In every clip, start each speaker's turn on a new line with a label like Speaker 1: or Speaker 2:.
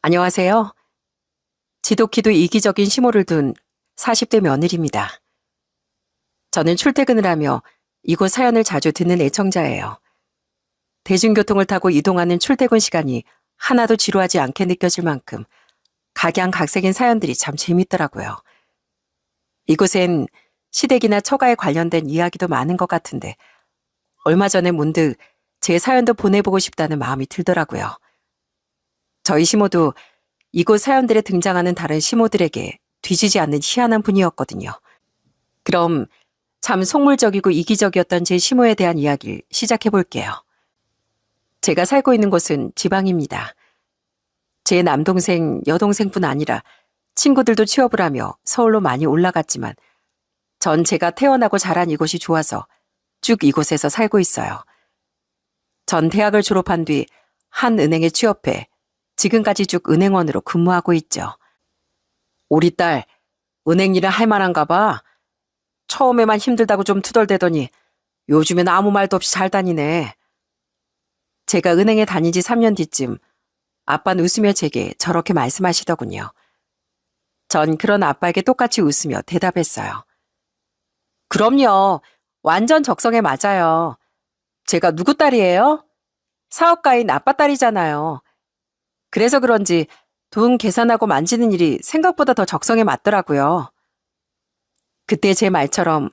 Speaker 1: 안녕하세요. 지독히도 이기적인 시모를 둔 40대 며느리입니다. 저는 출퇴근을 하며 이곳 사연을 자주 듣는 애청자예요. 대중교통을 타고 이동하는 출퇴근 시간이 하나도 지루하지 않게 느껴질 만큼 각양각색인 사연들이 참 재밌더라고요. 이곳엔 시댁이나 처가에 관련된 이야기도 많은 것 같은데 얼마 전에 문득 제 사연도 보내보고 싶다는 마음이 들더라고요. 저희 시모도 이곳 사연들에 등장하는 다른 시모들에게 뒤지지 않는 희한한 분이었거든요. 그럼 참 속물적이고 이기적이었던 제 시모에 대한 이야기를 시작해 볼게요. 제가 살고 있는 곳은 지방입니다. 제 남동생, 여동생뿐 아니라 친구들도 취업을 하며 서울로 많이 올라갔지만 전 제가 태어나고 자란 이곳이 좋아서 쭉 이곳에서 살고 있어요. 전 대학을 졸업한 뒤 한 은행에 취업해 지금까지 쭉 은행원으로 근무하고 있죠. 우리 딸, 은행 일은 할 만한가 봐. 처음에만 힘들다고 좀 투덜대더니 요즘엔 아무 말도 없이 잘 다니네. 제가 은행에 다닌 지 3년 뒤쯤 아빠는 웃으며 제게 저렇게 말씀하시더군요. 전 그런 아빠에게 똑같이 웃으며 대답했어요. 그럼요. 완전 적성에 맞아요. 제가 누구 딸이에요? 사업가인 아빠 딸이잖아요. 그래서 그런지 돈 계산하고 만지는 일이 생각보다 더 적성에 맞더라고요. 그때 제 말처럼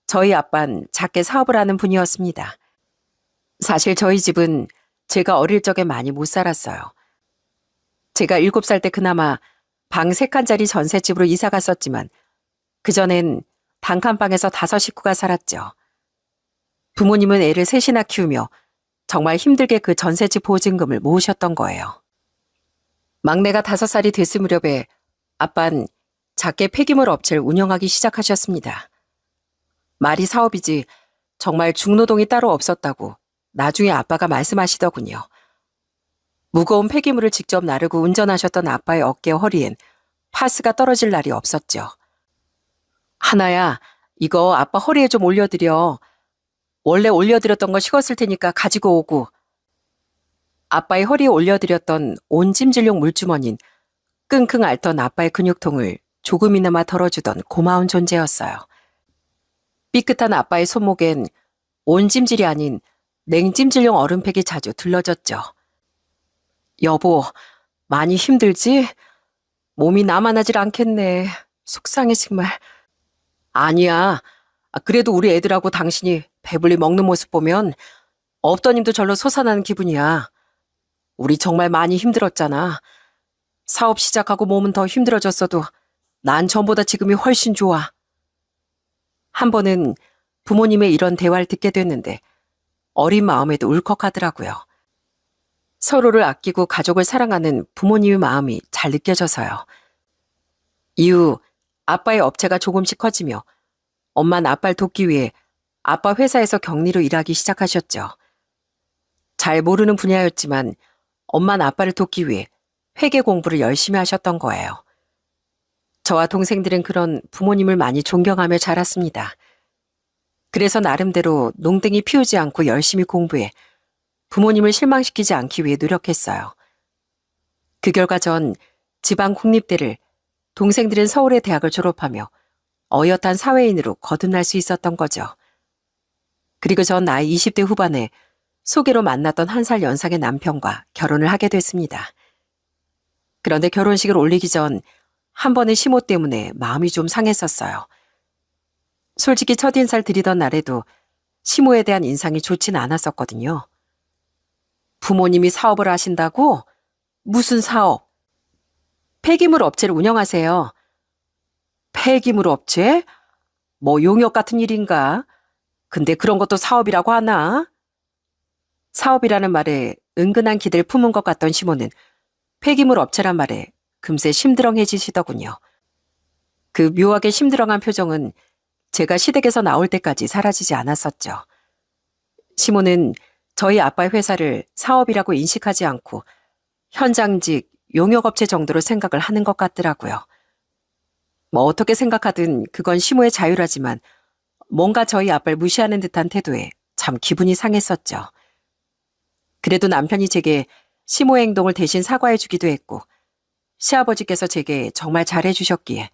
Speaker 1: 저희 아빠는 작게 사업을 하는 분이었습니다. 사실 저희 집은 제가 어릴 적에 많이 못 살았어요. 제가 7살 때 그나마 방 3칸짜리 전셋집으로 이사 갔었지만 그전엔 단칸방에서 5 식구가 살았죠. 부모님은 애를 셋이나 키우며 정말 힘들게 그 전셋집 보증금을 모으셨던 거예요. 막내가 5살이 됐을 무렵에 아빠는 작게 폐기물 업체를 운영하기 시작하셨습니다. 말이 사업이지 정말 중노동이 따로 없었다고 나중에 아빠가 말씀하시더군요. 무거운 폐기물을 직접 나르고 운전하셨던 아빠의 어깨 허리엔 파스가 떨어질 날이 없었죠. 하나야, 이거 아빠 허리에 좀 올려드려. 원래 올려드렸던 거 식었을 테니까 가지고 오고. 아빠의 허리에 올려드렸던 온찜질용 물주머니는 끙끙 앓던 아빠의 근육통을 조금이나마 덜어주던 고마운 존재였어요. 삐끗한 아빠의 손목엔 온찜질이 아닌 냉찜질용 얼음팩이 자주 들러졌죠. 여보, 많이 힘들지? 몸이 나만하질 않겠네. 속상해 정말. 아니야. 그래도 우리 애들하고 당신이 배불리 먹는 모습 보면 없던 힘도 절로 솟아나는 기분이야. 우리 정말 많이 힘들었잖아. 사업 시작하고 몸은 더 힘들어졌어도 난 전보다 지금이 훨씬 좋아. 한 번은 부모님의 이런 대화를 듣게 됐는데 어린 마음에도 울컥하더라고요. 서로를 아끼고 가족을 사랑하는 부모님의 마음이 잘 느껴져서요. 이후 아빠의 업체가 조금씩 커지며 엄마는 아빠를 돕기 위해 아빠 회사에서 격리로 일하기 시작하셨죠. 잘 모르는 분야였지만 엄마는 아빠를 돕기 위해 회계 공부를 열심히 하셨던 거예요. 저와 동생들은 그런 부모님을 많이 존경하며 자랐습니다. 그래서 나름대로 농땡이 피우지 않고 열심히 공부해 부모님을 실망시키지 않기 위해 노력했어요. 그 결과 전 지방 국립대를, 동생들은 서울의 대학을 졸업하며 어엿한 사회인으로 거듭날 수 있었던 거죠. 그리고 전 나이 20대 후반에 소개로 만났던 1살 연상의 남편과 결혼을 하게 됐습니다. 그런데 결혼식을 올리기 전 한 번의 시모 때문에 마음이 좀 상했었어요. 솔직히 첫인사를 드리던 날에도 시모에 대한 인상이 좋진 않았었거든요. 부모님이 사업을 하신다고? 무슨 사업? 폐기물 업체를 운영하세요. 폐기물 업체? 뭐 용역 같은 일인가? 근데 그런 것도 사업이라고 하나? 사업이라는 말에 은근한 기대를 품은 것 같던 시모는 폐기물 업체란 말에 금세 심드렁해지시더군요. 그 묘하게 심드렁한 표정은 제가 시댁에서 나올 때까지 사라지지 않았었죠. 시모는 저희 아빠의 회사를 사업이라고 인식하지 않고 현장직, 용역업체 정도로 생각을 하는 것 같더라고요. 뭐 어떻게 생각하든 그건 시모의 자유라지만 뭔가 저희 아빠를 무시하는 듯한 태도에 참 기분이 상했었죠. 그래도 남편이 제게 시모의 행동을 대신 사과해 주기도 했고 시아버지께서 제게 정말 잘해주셨기에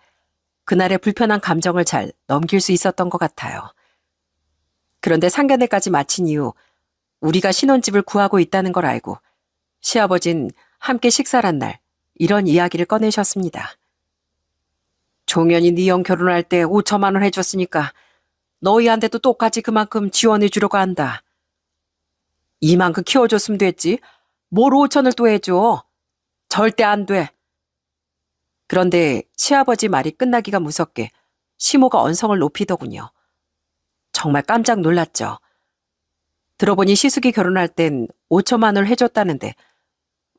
Speaker 1: 그날의 불편한 감정을 잘 넘길 수 있었던 것 같아요. 그런데 상견례까지 마친 이후 우리가 신혼집을 구하고 있다는 걸 알고 시아버진 함께 식사를 한 날 이런 이야기를 꺼내셨습니다. 종현이 네 형 결혼할 때 5천만 원 해줬으니까 너희한테도 똑같이 그만큼 지원해 주려고 한다. 이만큼 키워줬으면 됐지. 뭘 5천을 또 해줘. 절대 안 돼. 그런데 시아버지 말이 끝나기가 무섭게 시모가 언성을 높이더군요. 정말 깜짝 놀랐죠. 들어보니 시숙이 결혼할 땐 5천만 원을 해줬다는데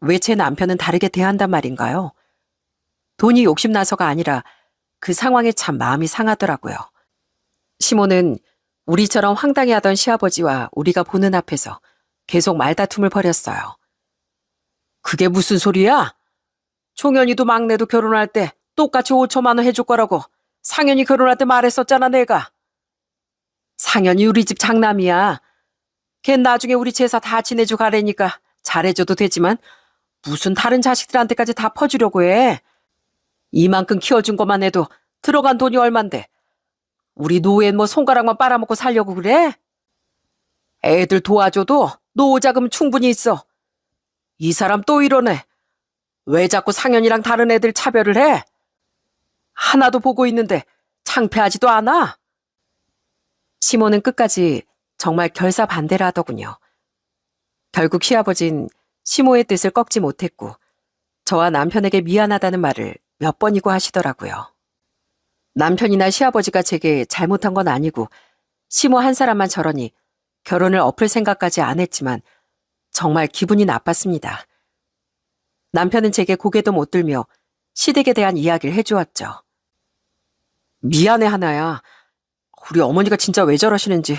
Speaker 1: 왜 제 남편은 다르게 대한단 말인가요? 돈이 욕심나서가 아니라 그 상황에 참 마음이 상하더라고요. 시모는 우리처럼 황당해하던 시아버지와 우리가 보는 앞에서 계속 말다툼을 벌였어요. 그게 무슨 소리야? 종현이도 막내도 결혼할 때 똑같이 5천만 원 해줄 거라고 상현이 결혼할 때 말했었잖아 내가. 상현이 우리 집 장남이야. 걔 나중에 우리 제사 다 지내주고 가래니까 잘해줘도 되지만 무슨 다른 자식들한테까지 다 퍼주려고 해. 이만큼 키워준 것만 해도 들어간 돈이 얼만데 우리 노예는 뭐 손가락만 빨아먹고 살려고 그래? 애들 도와줘도 노후자금 충분히 있어. 이 사람 또 이러네. 왜 자꾸 상현이랑 다른 애들 차별을 해? 하나도 보고 있는데 창피하지도 않아? 시모는 끝까지 정말 결사반대를 하더군요. 결국 시아버진 시모의 뜻을 꺾지 못했고 저와 남편에게 미안하다는 말을 몇 번이고 하시더라고요. 남편이나 시아버지가 제게 잘못한 건 아니고 시모 한 사람만 저러니 결혼을 엎을 생각까지 안 했지만 정말 기분이 나빴습니다. 남편은 제게 고개도 못 들며 시댁에 대한 이야기를 해주었죠. 미안해 하나야. 우리 어머니가 진짜 왜 저러시는지.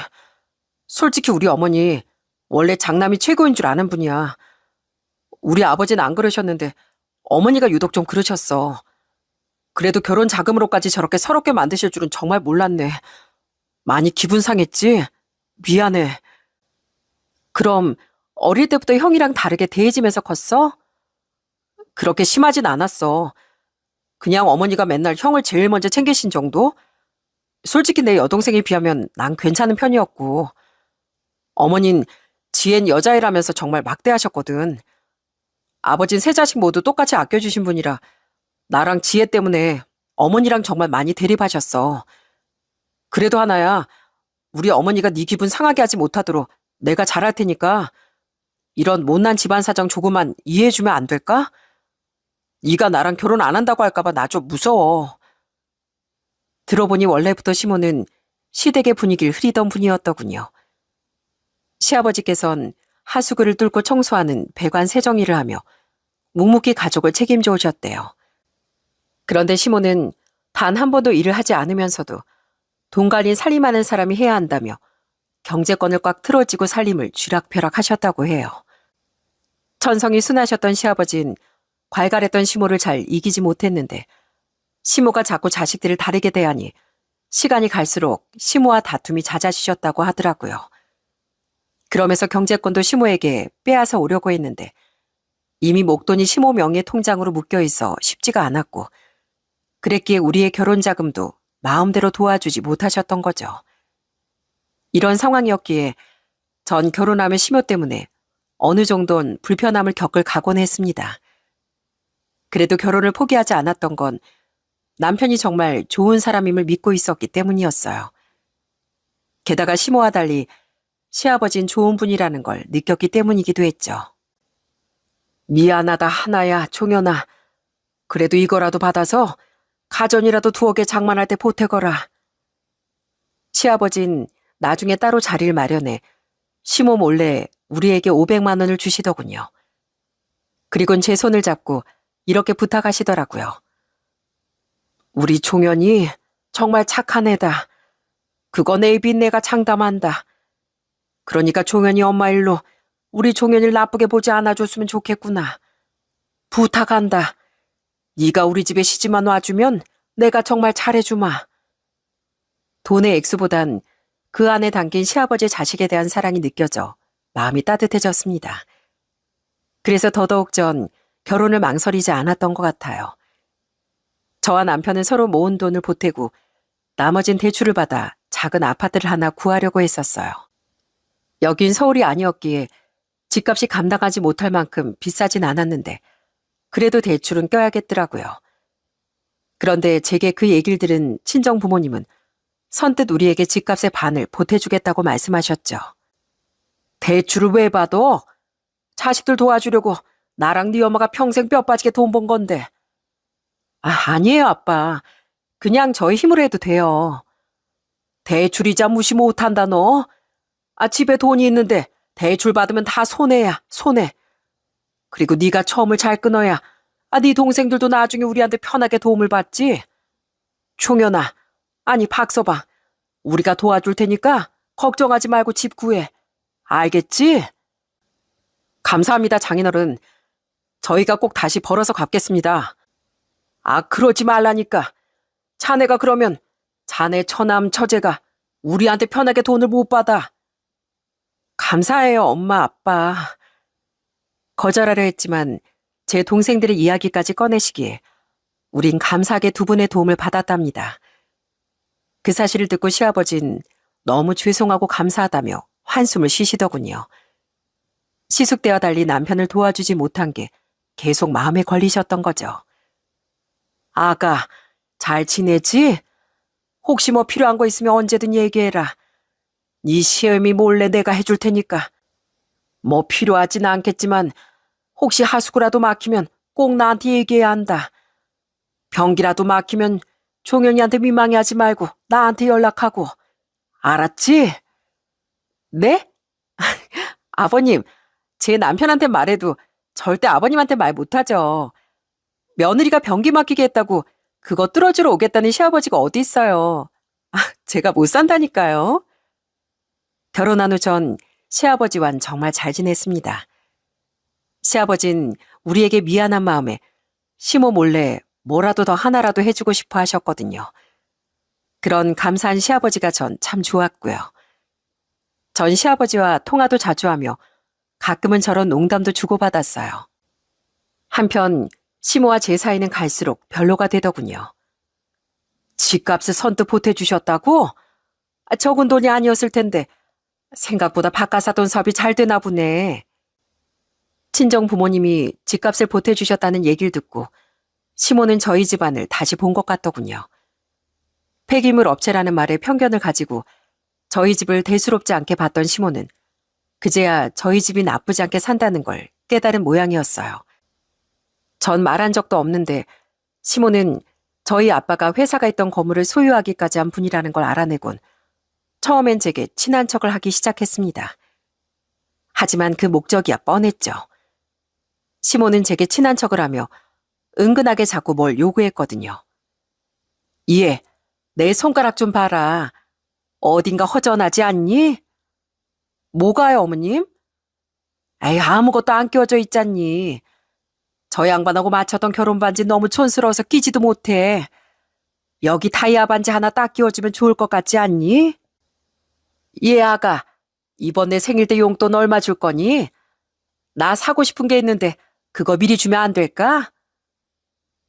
Speaker 1: 솔직히 우리 어머니 원래 장남이 최고인 줄 아는 분이야. 우리 아버지는 안 그러셨는데 어머니가 유독 좀 그러셨어. 그래도 결혼 자금으로까지 저렇게 서럽게 만드실 줄은 정말 몰랐네. 많이 기분 상했지? 미안해. 그럼 어릴 때부터 형이랑 다르게 대해지면서 컸어? 그렇게 심하진 않았어. 그냥 어머니가 맨날 형을 제일 먼저 챙기신 정도? 솔직히 내 여동생에 비하면 난 괜찮은 편이었고 어머닌 지엔 여자애라면서 정말 막대하셨거든. 아버진 세 자식 모두 똑같이 아껴주신 분이라 나랑 지혜 때문에 어머니랑 정말 많이 대립하셨어. 그래도 하나야, 우리 어머니가 네 기분 상하게 하지 못하도록 내가 잘할 테니까 이런 못난 집안 사정 조금만 이해해주면 안 될까? 네가 나랑 결혼 안 한다고 할까봐 나 좀 무서워. 들어보니 원래부터 시모는 시댁의 분위기를 흐리던 분이었더군요. 시아버지께선 하수구를 뚫고 청소하는 배관 세정일을 하며 묵묵히 가족을 책임져 오셨대요. 그런데 시모는 단 한 번도 일을 하지 않으면서도 돈 관리 살림하는 사람이 해야 한다며 경제권을 꽉 틀어쥐고 살림을 쥐락펴락 하셨다고 해요. 천성이 순하셨던 시아버진 괄괄했던 시모를 잘 이기지 못했는데 시모가 자꾸 자식들을 다르게 대하니 시간이 갈수록 시모와 다툼이 잦아지셨다고 하더라고요. 그러면서 경제권도 시모에게 빼앗아 오려고 했는데 이미 목돈이 시모 명의 통장으로 묶여 있어 쉽지가 않았고 그랬기에 우리의 결혼 자금도 마음대로 도와주지 못하셨던 거죠. 이런 상황이었기에 전 결혼하면 시모 때문에 어느 정도는 불편함을 겪을 각오는 했습니다. 그래도 결혼을 포기하지 않았던 건 남편이 정말 좋은 사람임을 믿고 있었기 때문이었어요. 게다가 시모와 달리 시아버진 좋은 분이라는 걸 느꼈기 때문이기도 했죠. 미안하다 하나야 종현아. 그래도 이거라도 받아서 가전이라도 두어 개 장만할 때 보태거라. 시아버진 나중에 따로 자리를 마련해 시모 몰래 우리에게 500만 원을 주시더군요. 그리곤 제 손을 잡고 이렇게 부탁하시더라고요. 우리 종현이 정말 착한 애다. 그거 내 빚 내가 장담한다. 그러니까 종현이 엄마 일로 우리 종현이를 나쁘게 보지 않아줬으면 좋겠구나. 부탁한다. 네가 우리 집에 시집만 와주면 내가 정말 잘해주마. 돈의 액수보단 그 안에 담긴 시아버지 자식에 대한 사랑이 느껴져 마음이 따뜻해졌습니다. 그래서 더더욱 전 결혼을 망설이지 않았던 것 같아요. 저와 남편은 서로 모은 돈을 보태고 나머진 대출을 받아 작은 아파트를 하나 구하려고 했었어요. 여긴 서울이 아니었기에 집값이 감당하지 못할 만큼 비싸진 않았는데 그래도 대출은 껴야겠더라고요. 그런데 제게 그 얘기를 들은 친정 부모님은 선뜻 우리에게 집값의 반을 보태주겠다고 말씀하셨죠. 대출을 왜 받아? 자식들 도와주려고 나랑 네 엄마가 평생 뼈 빠지게 돈 번 건데. 아니에요, 아빠. 그냥 저희 힘으로 해도 돼요. 대출이자 무시 못한다, 너. 집에 돈이 있는데 대출 받으면 다 손해야, 손해. 그리고 네가 처음을 잘 끊어야 네 동생들도 나중에 우리한테 편하게 도움을 받지. 총현아, 아니 박서방, 우리가 도와줄 테니까 걱정하지 말고 집 구해. 알겠지? 감사합니다, 장인어른. 저희가 꼭 다시 벌어서 갚겠습니다. 그러지 말라니까. 자네가 그러면 자네 처남 처제가 우리한테 편하게 돈을 못 받아. 감사해요, 엄마, 아빠. 거절하려 했지만 제 동생들의 이야기까지 꺼내시기에 우린 감사하게 두 분의 도움을 받았답니다. 그 사실을 듣고 시아버진 너무 죄송하고 감사하다며 한숨을 쉬시더군요. 시숙 때와 달리 남편을 도와주지 못한 게 계속 마음에 걸리셨던 거죠. 아가, 잘 지내지? 혹시 뭐 필요한 거 있으면 언제든 얘기해라. 네 시어미 몰래 내가 해줄 테니까. 뭐 필요하진 않겠지만 혹시 하수구라도 막히면 꼭 나한테 얘기해야 한다. 변기라도 막히면 종현이한테 민망해하지 말고 나한테 연락하고. 알았지? 네? 아버님, 제 남편한테 말해도 절대 아버님한테 말 못하죠. 며느리가 변기 막히게 했다고 그거 뚫어주러 오겠다는 시아버지가 어디 있어요. 제가 못 산다니까요. 결혼한 후 전 시아버지와는 정말 잘 지냈습니다. 시아버진 우리에게 미안한 마음에 시모 몰래 뭐라도 더 하나라도 해주고 싶어 하셨거든요. 그런 감사한 시아버지가 전 참 좋았고요. 전 시아버지와 통화도 자주 하며 가끔은 저런 농담도 주고받았어요. 한편 시모와 제 사이는 갈수록 별로가 되더군요. 집값을 선뜻 보태주셨다고? 적은 돈이 아니었을 텐데 생각보다 바깥 사돈 사업이 잘 되나 보네. 친정 부모님이 집값을 보태주셨다는 얘기를 듣고 시모는 저희 집안을 다시 본 것 같더군요. 폐기물 업체라는 말에 편견을 가지고 저희 집을 대수롭지 않게 봤던 시모는 그제야 저희 집이 나쁘지 않게 산다는 걸 깨달은 모양이었어요. 전 말한 적도 없는데 시모는 저희 아빠가 회사가 있던 건물을 소유하기까지 한 분이라는 걸 알아내곤 처음엔 제게 친한 척을 하기 시작했습니다. 하지만 그 목적이야 뻔했죠. 시모는 제게 친한 척을 하며 은근하게 자꾸 뭘 요구했거든요. 얘, 내 손가락 좀 봐라. 어딘가 허전하지 않니? 뭐가요, 어머님? 아무것도 안 끼워져 있잖니. 저 양반하고 맞췄던 결혼 반지 너무 촌스러워서 끼지도 못해. 여기 다이아 반지 하나 딱 끼워주면 좋을 것 같지 않니? 예, 아가. 이번 내 생일 때 용돈 얼마 줄 거니? 나 사고 싶은 게 있는데 그거 미리 주면 안 될까?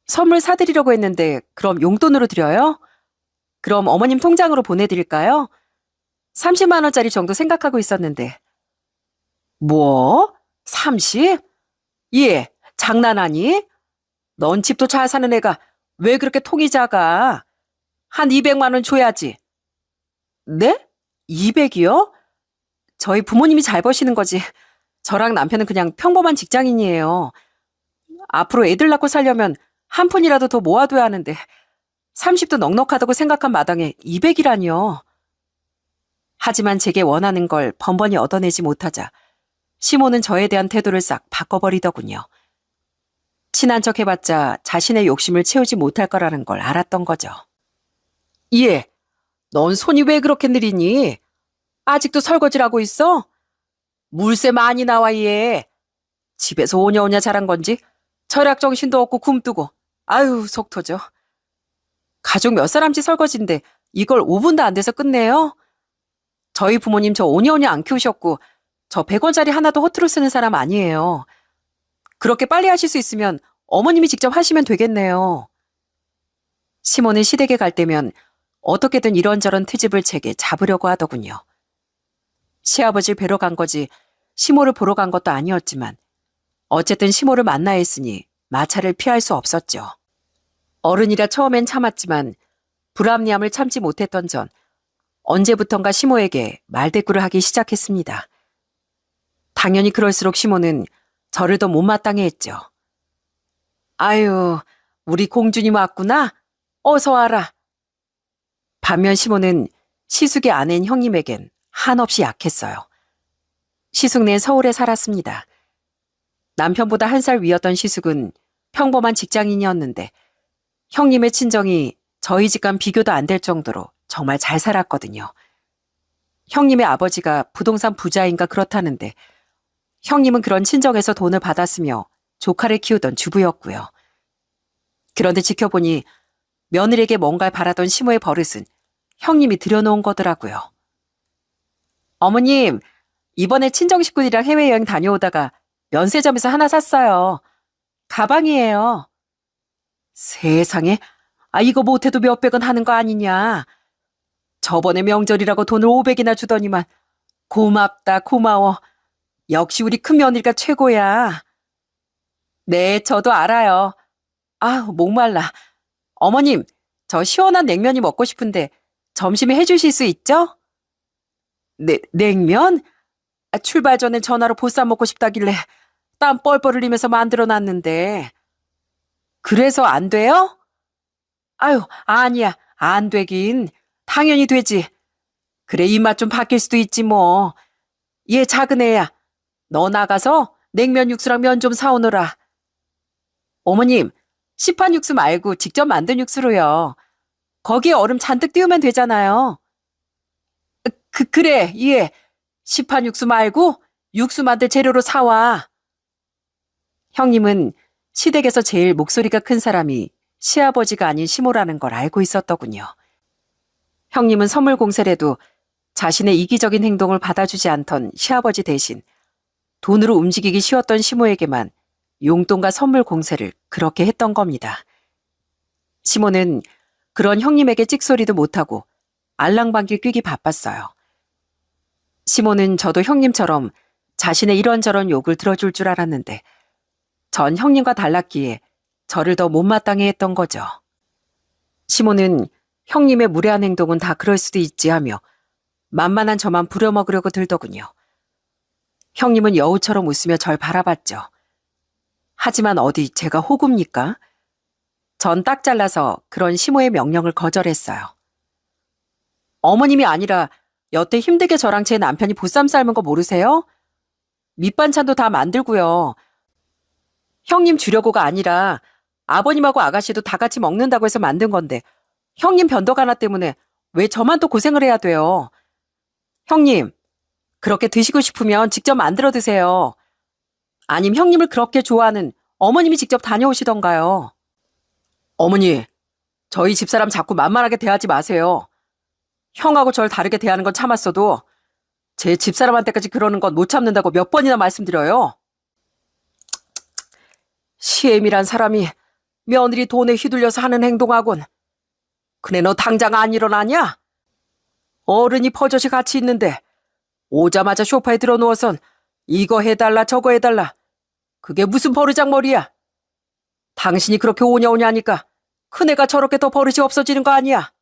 Speaker 1: 선물 사드리려고 했는데 그럼 용돈으로 드려요? 그럼 어머님 통장으로 보내드릴까요? 30만 원짜리 정도 생각하고 있었는데. 뭐? 30? 예, 장난하니? 넌 집도 잘 사는 애가 왜 그렇게 통이 작아? 한 200만 원 줘야지. 네? 200이요? 저희 부모님이 잘 버시는 거지. 저랑 남편은 그냥 평범한 직장인이에요. 앞으로 애들 낳고 살려면 한 푼이라도 더 모아둬야 하는데 30도 넉넉하다고 생각한 마당에 200이라니요. 하지만 제게 원하는 걸 번번이 얻어내지 못하자 시모는 저에 대한 태도를 싹 바꿔버리더군요. 친한 척 해봤자 자신의 욕심을 채우지 못할 거라는 걸 알았던 거죠. 예, 넌 손이 왜 그렇게 느리니? 아직도 설거지를 하고 있어? 물세 많이 나와 얘. 집에서 오냐오냐 자란 건지 절약 정신도 없고 굼뜨고 아유 속 터져. 가족 몇 사람씩 설거지인데 이걸 5분도 안 돼서 끝내요? 저희 부모님 저 오냐오냐 안 키우셨고 저 100원짜리 하나도 허투루 쓰는 사람 아니에요. 그렇게 빨리 하실 수 있으면 어머님이 직접 하시면 되겠네요. 시모는 시댁에 갈 때면 어떻게든 이런저런 트집을 채게 잡으려고 하더군요. 시아버지를 뵈러 간 거지 시모를 보러 간 것도 아니었지만 어쨌든 시모를 만나야 했으니 마찰을 피할 수 없었죠. 어른이라 처음엔 참았지만 불합리함을 참지 못했던 전 언제부턴가 시모에게 말대꾸를 하기 시작했습니다. 당연히 그럴수록 시모는 저를 더 못마땅해 했죠. 아유, 우리 공주님 왔구나? 어서 와라. 반면 시모는 시숙의 아내인 형님에겐 한없이 약했어요. 시숙네는 서울에 살았습니다. 남편보다 1살 위였던 시숙은 평범한 직장인이었는데 형님의 친정이 저희 집과는 비교도 안 될 정도로 정말 잘 살았거든요. 형님의 아버지가 부동산 부자인가 그렇다는데 형님은 그런 친정에서 돈을 받았으며 조카를 키우던 주부였고요. 그런데 지켜보니 며느리에게 뭔가를 바라던 시모의 버릇은 형님이 들여놓은 거더라고요. 어머님, 이번에 친정 식구들이랑 해외여행 다녀오다가 면세점에서 하나 샀어요. 가방이에요. 세상에, 이거 못해도 몇백원 하는 거 아니냐. 저번에 명절이라고 돈을 500이나 주더니만 고맙다, 고마워. 역시 우리 큰며느리가 최고야. 네, 저도 알아요. 목말라. 어머님, 저 시원한 냉면이 먹고 싶은데 점심에 해주실 수 있죠? 네, 냉면? 출발 전에 전화로 보쌈 먹고 싶다길래 땀 뻘뻘 흘리면서 만들어놨는데. 그래서 안 돼요? 아니야. 안 되긴. 당연히 되지. 그래, 입맛 좀 바뀔 수도 있지 뭐. 얘 작은 애야. 너 나가서 냉면 육수랑 면 좀 사오너라. 어머님, 시판 육수 말고 직접 만든 육수로요. 거기에 얼음 잔뜩 띄우면 되잖아요. 그래, 예. 시판 육수 말고 육수 만들 재료로 사와. 형님은 시댁에서 제일 목소리가 큰 사람이 시아버지가 아닌 시모라는 걸 알고 있었더군요. 형님은 선물 공세라도 자신의 이기적인 행동을 받아주지 않던 시아버지 대신 돈으로 움직이기 쉬웠던 시모에게만 용돈과 선물 공세를 그렇게 했던 겁니다. 시모는 그런 형님에게 찍소리도 못하고 알랑방길 뀌기 바빴어요. 시모는 저도 형님처럼 자신의 이런저런 욕을 들어줄 줄 알았는데 전 형님과 달랐기에 저를 더 못마땅해 했던 거죠. 시모는 형님의 무례한 행동은 다 그럴 수도 있지 하며 만만한 저만 부려먹으려고 들더군요. 형님은 여우처럼 웃으며 절 바라봤죠. 하지만 어디 제가 호구입니까? 전 딱 잘라서 그런 시모의 명령을 거절했어요. 어머님이 아니라 여태 힘들게 저랑 제 남편이 보쌈 삶은 거 모르세요? 밑반찬도 다 만들고요. 형님 주려고가 아니라 아버님하고 아가씨도 다 같이 먹는다고 해서 만든 건데 형님 변덕 하나 때문에 왜 저만 또 고생을 해야 돼요? 형님, 그렇게 드시고 싶으면 직접 만들어 드세요. 아님 형님을 그렇게 좋아하는 어머님이 직접 다녀오시던가요. 어머니, 저희 집사람 자꾸 만만하게 대하지 마세요. 형하고 절 다르게 대하는 건 참았어도 제 집사람한테까지 그러는 건 못 참는다고 몇 번이나 말씀드려요. 시엠이란 사람이 며느리 돈에 휘둘려서 하는 행동하곤. 그네 너 당장 안 일어나냐? 어른이 버젓이 같이 있는데 오자마자 소파에 들어 누워선 이거 해달라 저거 해달라. 그게 무슨 버르장머리야. 당신이 그렇게 오냐오냐 하니까 큰애가 저렇게 더 버릇이 없어지는 거 아니야.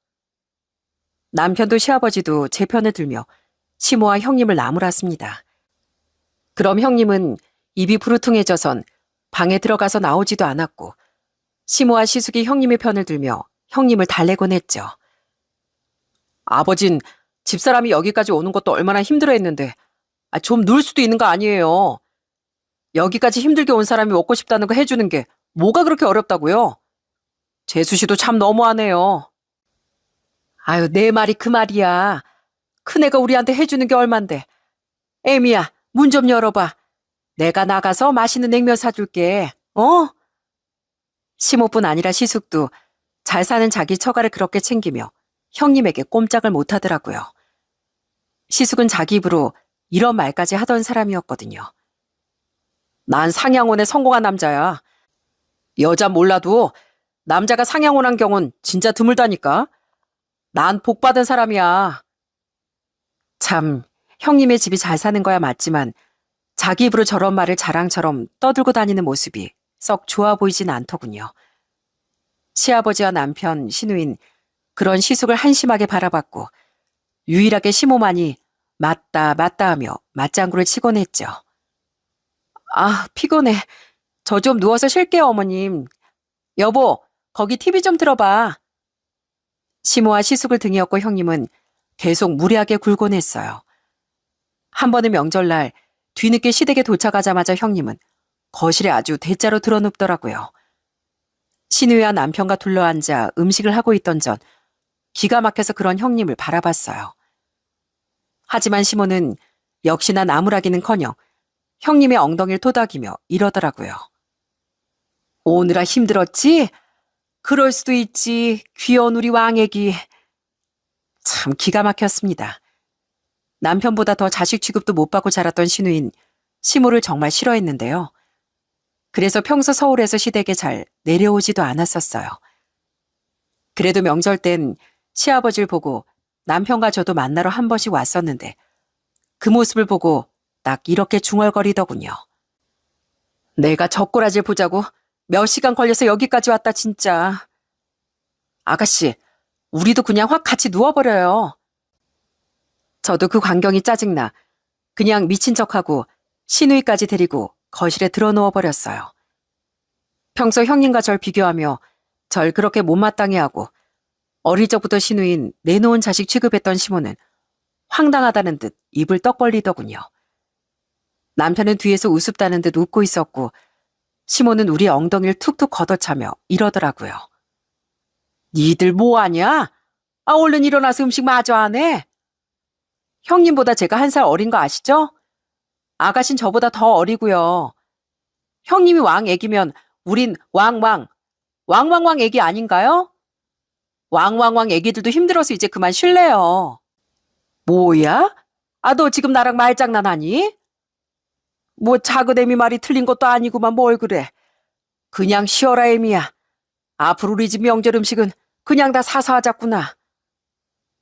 Speaker 1: 남편도 시아버지도 제 편을 들며 시모와 형님을 나무랐습니다. 그럼 형님은 입이 부르퉁해져선 방에 들어가서 나오지도 않았고 시모와 시숙이 형님의 편을 들며 형님을 달래곤 했죠. 아버진 집사람이 여기까지 오는 것도 얼마나 힘들어했는데 좀 누울 수도 있는 거 아니에요. 여기까지 힘들게 온 사람이 먹고 싶다는 거 해주는 게 뭐가 그렇게 어렵다고요? 재수 씨도 참 너무하네요. 내 말이 그 말이야. 큰애가 우리한테 해주는 게 얼만데. 애미야, 문 좀 열어봐. 내가 나가서 맛있는 냉면 사줄게. 시모뿐 아니라 시숙도 잘 사는 자기 처가를 그렇게 챙기며 형님에게 꼼짝을 못하더라고요. 시숙은 자기 입으로 이런 말까지 하던 사람이었거든요. 난 상향혼에 성공한 남자야. 여자 몰라도 남자가 상향혼한 경우는 진짜 드물다니까. 난 복 받은 사람이야. 참, 형님의 집이 잘 사는 거야 맞지만 자기 입으로 저런 말을 자랑처럼 떠들고 다니는 모습이 썩 좋아 보이진 않더군요. 시아버지와 남편, 시누인 그런 시숙을 한심하게 바라봤고 유일하게 시모만이 맞다 맞다 하며 맞장구를 치곤 했죠. 아, 피곤해. 저 좀 누워서 쉴게요, 어머님. 여보, 거기 TV 좀 틀어봐. 시모와 시숙을 등에 업고 형님은 계속 무례하게 굴곤 했어요. 한 번은 명절날 뒤늦게 시댁에 도착하자마자 형님은 거실에 아주 대자로 드러눕더라고요. 시누이와 남편과 둘러앉아 음식을 하고 있던 전 기가 막혀서 그런 형님을 바라봤어요. 하지만 시모는 역시나 나무라기는커녕 형님의 엉덩이를 토닥이며 이러더라고요. 오느라 힘들었지? 그럴 수도 있지. 귀여운 우리 왕애기. 참 기가 막혔습니다. 남편보다 더 자식 취급도 못 받고 자랐던 시누인 시모를 정말 싫어했는데요. 그래서 평소 서울에서 시댁에 잘 내려오지도 않았었어요. 그래도 명절 땐 시아버지를 보고 남편과 저도 만나러 한 번씩 왔었는데 그 모습을 보고 딱 이렇게 중얼거리더군요. 내가 젖꼬라지를 보자고 몇 시간 걸려서 여기까지 왔다 진짜. 아가씨, 우리도 그냥 확 같이 누워버려요. 저도 그 광경이 짜증나 그냥 미친 척하고 시누이까지 데리고 거실에 들어누워버렸어요. 평소 형님과 절 비교하며 절 그렇게 못마땅해 하고 어릴 적부터 시누인 내놓은 자식 취급했던 시모는 황당하다는 듯 입을 떡 벌리더군요. 남편은 뒤에서 우습다는 듯 웃고 있었고 시모는 우리 엉덩이를 툭툭 걷어차며 이러더라고요. 니들 뭐하냐? 아, 얼른 일어나서 음식 마저 하네. 형님보다 제가 1살 어린 거 아시죠? 아가씨는 저보다 더 어리고요. 형님이 왕 애기면 우린 왕왕왕 애기 아닌가요? 왕왕왕 애기들도 힘들어서 이제 그만 쉴래요. 뭐야? 아, 너 지금 나랑 말장난하니? 뭐 작은 애미 말이 틀린 것도 아니구만 뭘 그래. 그냥 쉬어라 애미야. 앞으로 우리 집 명절 음식은 그냥 다 사서 하자꾸나.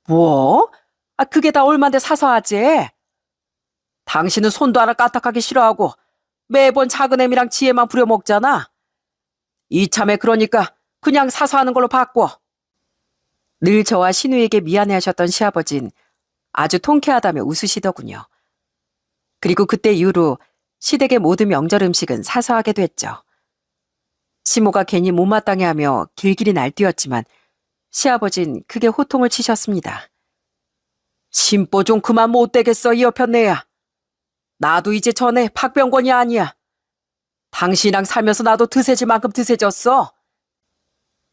Speaker 1: 뭐? 아, 그게 다 얼만데 사서 하지? 당신은 손도 하나 까딱하기 싫어하고 매번 작은 애미랑 지혜만 부려먹잖아. 이참에 그러니까 그냥 사서 하는 걸로 바꿔. 늘 저와 신우에게 미안해하셨던 시아버진 아주 통쾌하다며 웃으시더군요. 그리고 그때 이후로 시댁의 모든 명절 음식은 사서 하게 됐죠. 시모가 괜히 못마땅해하며 길길이 날뛰었지만 시아버진 크게 호통을 치셨습니다. 심보 좀 그만 못되겠어 이 여편네야. 나도 이제 전에 박병권이 아니야. 당신이랑 살면서 나도 드세질 만큼 드세졌어.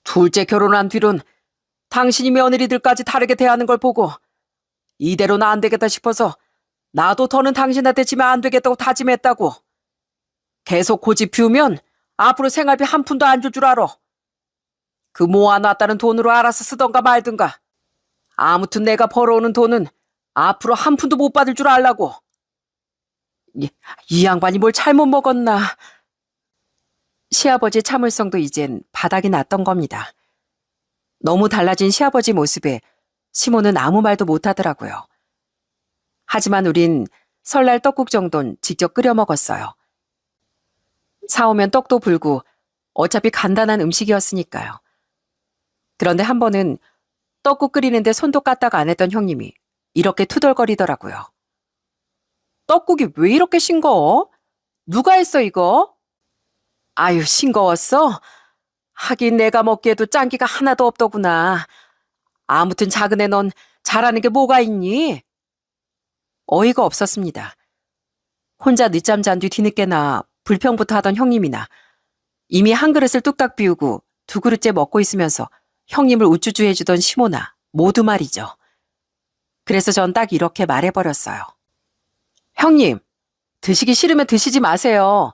Speaker 1: 둘째 결혼한 뒤론 당신이 며느리들까지 다르게 대하는 걸 보고 이대로는 안 되겠다 싶어서 나도 더는 당신한테 지면 안 되겠다고 다짐했다고. 계속 고집 피우면 앞으로 생활비 한 푼도 안 줄 줄 알아. 그 모아놨다는 돈으로 알아서 쓰던가 말든가. 아무튼 내가 벌어오는 돈은 앞으로 한 푼도 못 받을 줄 알라고. 이 양반이 뭘 잘못 먹었나. 시아버지의 참을성도 이젠 바닥이 났던 겁니다. 너무 달라진 시아버지 모습에 시모는 아무 말도 못하더라고요. 하지만 우린 설날 떡국 정도는 직접 끓여 먹었어요. 사오면 떡도 불고 어차피 간단한 음식이었으니까요. 그런데 한 번은 떡국 끓이는데 손도 까딱 안 했던 형님이 이렇게 투덜거리더라고요. 떡국이 왜 이렇게 싱거워? 누가 했어 이거? 아유, 싱거웠어? 하긴 내가 먹기에도 짠기가 하나도 없더구나. 아무튼 작은애 넌 잘하는 게 뭐가 있니? 어이가 없었습니다. 혼자 늦잠 잔 뒤 뒤늦게나 불평부터 하던 형님이나 이미 한 그릇을 뚝딱 비우고 2그릇째 먹고 있으면서 형님을 우쭈쭈 해주던 시모나 모두 말이죠. 그래서 전 딱 이렇게 말해버렸어요. 형님, 드시기 싫으면 드시지 마세요.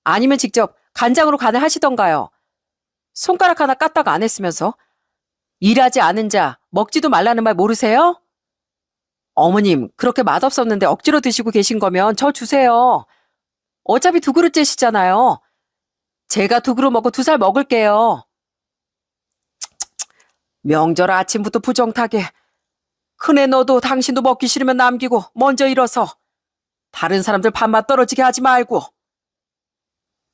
Speaker 1: 아니면 직접 간장으로 간을 하시던가요. 손가락 하나 까딱 안 했으면서. 일하지 않은 자 먹지도 말라는 말 모르세요? 어머님, 그렇게 맛없었는데 억지로 드시고 계신 거면 저 주세요. 어차피 2그릇째시잖아요. 제가 2그릇 먹고 2살 먹을게요. 명절 아침부터 부정타게. 큰애 너도 당신도 먹기 싫으면 남기고 먼저 일어서. 다른 사람들 밥맛 떨어지게 하지 말고.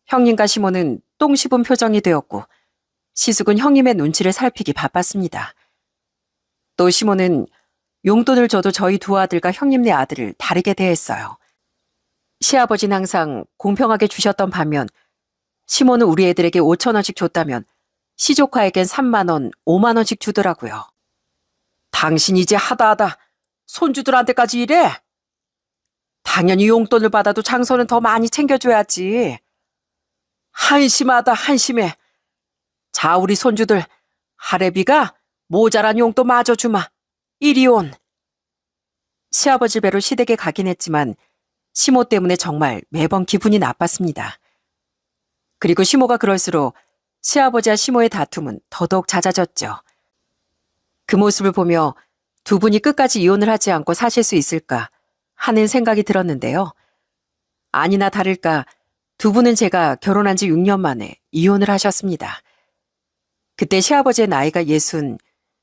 Speaker 1: 형님과 시모는 똥 씹은 표정이 되었고 시숙은 형님의 눈치를 살피기 바빴습니다. 또 시모는 용돈을 줘도 저희 2 아들과 형님네 아들을 다르게 대했어요. 시아버지는 항상 공평하게 주셨던 반면 시모는 우리 애들에게 5,000원씩 줬다면 시조카에겐 3만 원, 5만 원씩 주더라고요. 당신 이제 하다하다 손주들한테까지 이래? 당연히 용돈을 받아도 장소는 더 많이 챙겨줘야지. 한심하다 한심해. 자 우리 손주들 할애비가 모자란 용돈 마저 주마. 이리 온. 시아버지 배로 시댁에 가긴 했지만 시모 때문에 정말 매번 기분이 나빴습니다. 그리고 시모가 그럴수록 시아버지와 시모의 다툼은 더더욱 잦아졌죠. 그 모습을 보며 2 분이 끝까지 이혼을 하지 않고 사실 수 있을까 하는 생각이 들었는데요. 아니나 다를까 2 분은 제가 결혼한 지 6년 만에 이혼을 하셨습니다. 그때 시아버지의 나이가 60,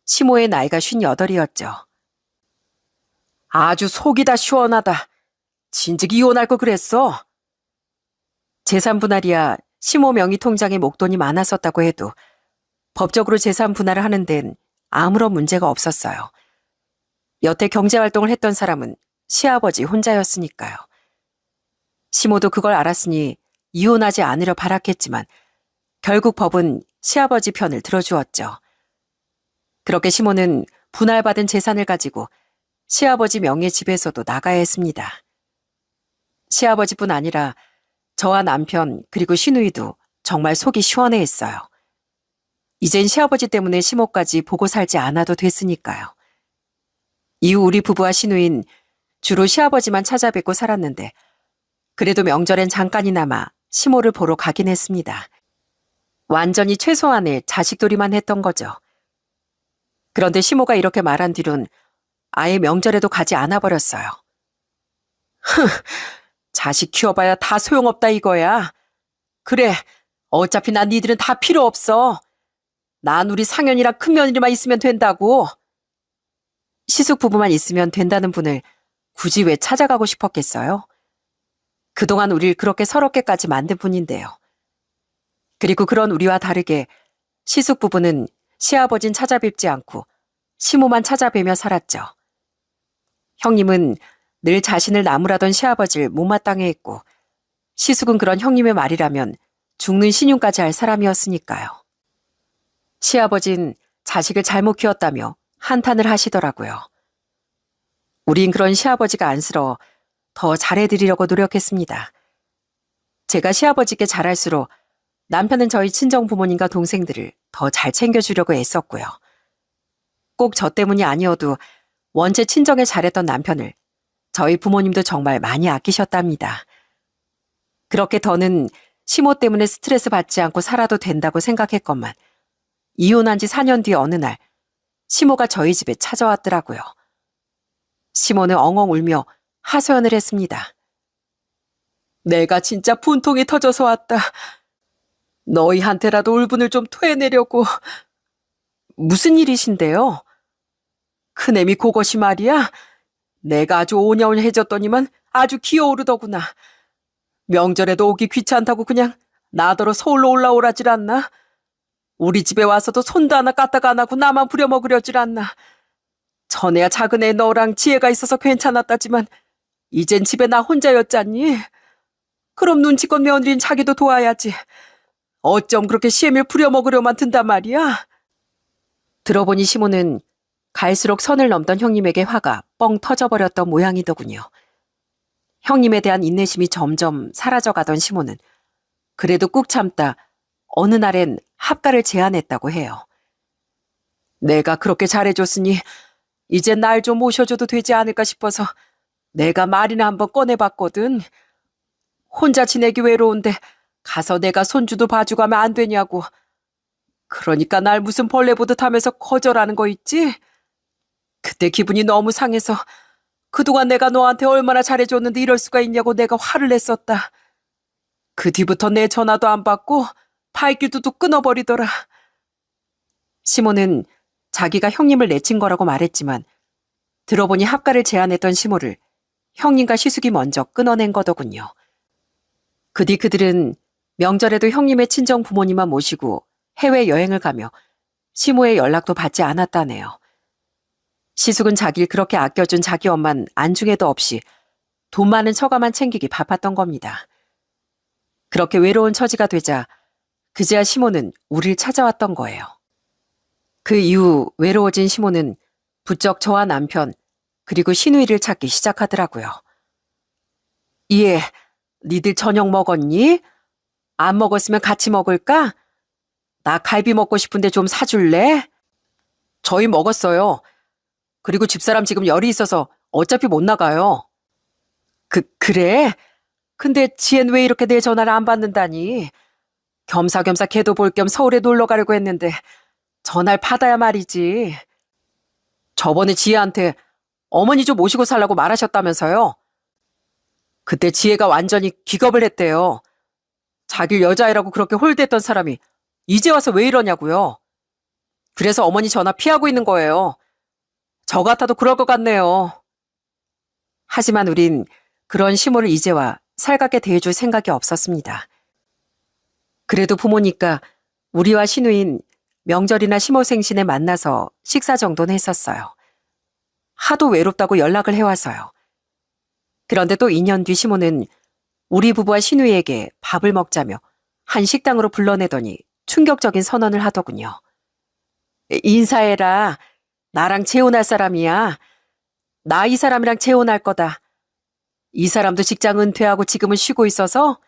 Speaker 1: 시모의 나이가 58이었죠. 아주 속이 다 시원하다. 진즉 이혼할 거 그랬어. 재산 분할이야 시모 명의 통장에 목돈이 많았었다고 해도 법적으로 재산 분할을 하는 데는 아무런 문제가 없었어요. 여태 경제활동을 했던 사람은 시아버지 혼자였으니까요. 시모도 그걸 알았으니 이혼하지 않으려 바랐겠지만 결국 법은 시아버지 편을 들어주었죠. 그렇게 시모는 분할받은 재산을 가지고 시아버지 명의 집에서도 나가야 했습니다. 시아버지뿐 아니라 저와 남편 그리고 시누이도 정말 속이 시원해했어요. 이젠 시아버지 때문에 시모까지 보고 살지 않아도 됐으니까요. 이후 우리 부부와 시누인 주로 시아버지만 찾아뵙고 살았는데 그래도 명절엔 잠깐이나마 시모를 보러 가긴 했습니다. 완전히 최소한의 자식돌이만 했던 거죠. 그런데 시모가 이렇게 말한 뒤론 아예 명절에도 가지 않아 버렸어요. 자식 키워봐야 다 소용없다 이거야. 그래, 어차피 난 니들은 다 필요 없어. 난 우리 상현이랑 큰 며느리만 있으면 된다고. 시숙 부부만 있으면 된다는 분을 굳이 왜 찾아가고 싶었겠어요? 그동안 우릴 그렇게 서럽게까지 만든 분인데요. 그리고 그런 우리와 다르게 시숙 부부는 시아버진 찾아뵙지 않고 시모만 찾아뵈며 살았죠. 형님은 늘 자신을 나무라던 시아버지를 못마땅해 했고 시숙은 그런 형님의 말이라면 죽는 신용까지 할 사람이었으니까요. 시아버진 자식을 잘못 키웠다며 한탄을 하시더라고요. 우린 그런 시아버지가 안쓰러워 더 잘해드리려고 노력했습니다. 제가 시아버지께 잘할수록 남편은 저희 친정 부모님과 동생들을 더 잘 챙겨주려고 애썼고요. 꼭 저 때문이 아니어도 원체 친정에 잘했던 남편을 저희 부모님도 정말 많이 아끼셨답니다. 그렇게 더는 시모 때문에 스트레스 받지 않고 살아도 된다고 생각했건만 이혼한 지 4년 뒤 어느 날 시모가 저희 집에 찾아왔더라고요. 시모는 엉엉 울며 하소연을 했습니다. 내가 진짜 분통이 터져서 왔다. 너희한테라도 울분을 좀 토해내려고. 무슨 일이신데요? 큰애미 그것이 말이야. 내가 아주 오냐오냐해졌더니만 아주 기어오르더구나. 명절에도 오기 귀찮다고 그냥 나더러 서울로 올라오라질 않나? 우리 집에 와서도 손도 하나 까딱 안 하고 나만 부려먹으려질 않나? 전에야 작은 애 너랑 지혜가 있어서 괜찮았다지만 이젠 집에 나 혼자였잖니? 그럼 눈치껏 며느리는 자기도 도와야지. 어쩜 그렇게 시애미를 부려먹으려만 든단 말이야? 들어보니 시모는 갈수록 선을 넘던 형님에게 화가 뻥 터져버렸던 모양이더군요. 형님에 대한 인내심이 점점 사라져가던 시모는 그래도 꾹 참다 어느 날엔 합가를 제안했다고 해요. 내가 그렇게 잘해줬으니 이제 날 좀 모셔줘도 되지 않을까 싶어서 내가 말이나 한번 꺼내봤거든. 혼자 지내기 외로운데 가서 내가 손주도 봐주고 하면 안 되냐고. 그러니까 날 무슨 벌레 보듯 하면서 거절하는 거 있지? 그때 기분이 너무 상해서 그동안 내가 너한테 얼마나 잘해줬는데 이럴 수가 있냐고 내가 화를 냈었다. 그 뒤부터 내 전화도 안 받고 발길도 끊어버리더라. 시모는 자기가 형님을 내친 거라고 말했지만 들어보니 합가를 제안했던 시모를 형님과 시숙이 먼저 끊어낸 거더군요. 그 뒤 그들은 명절에도 형님의 친정 부모님만 모시고 해외여행을 가며 시모의 연락도 받지 않았다네요. 시숙은 자기를 그렇게 아껴준 자기 엄만 안중에도 없이 돈 많은 처가만 챙기기 바빴던 겁니다. 그렇게 외로운 처지가 되자 그제야 시모는 우리를 찾아왔던 거예요. 그 이후 외로워진 시모는 부쩍 저와 남편 그리고 신우이를 찾기 시작하더라고요. 예, 니들 저녁 먹었니? 안 먹었으면 같이 먹을까? 나 갈비 먹고 싶은데 좀 사줄래? 저희 먹었어요. 그리고 집사람 지금 열이 있어서 어차피 못 나가요. 그래? 근데 지엔 왜 이렇게 내 전화를 안 받는다니? 겸사겸사 걔도 볼 겸 서울에 놀러 가려고 했는데 전화를 받아야 말이지. 저번에 지혜한테 어머니 좀 모시고 살라고 말하셨다면서요. 그때 지혜가 완전히 기겁을 했대요. 자길 여자애라고 그렇게 홀대했던 사람이 이제 와서 왜 이러냐고요. 그래서 어머니 전화 피하고 있는 거예요. 저 같아도 그럴 것 같네요. 하지만 우린 그런 시모를 이제와 살갑게 대해줄 생각이 없었습니다. 그래도 부모니까 우리와 신우인 명절이나 시모 생신에 만나서 식사 정도는 했었어요. 하도 외롭다고 연락을 해와서요. 그런데 또 2년 뒤 시모는 우리 부부와 신우이에게 밥을 먹자며 한 식당으로 불러내더니 충격적인 선언을 하더군요. 인사해라. 나랑 재혼할 사람이야. 나 이 사람이랑 재혼할 거다. 이 사람도 직장 은퇴하고 지금은 쉬고 있어서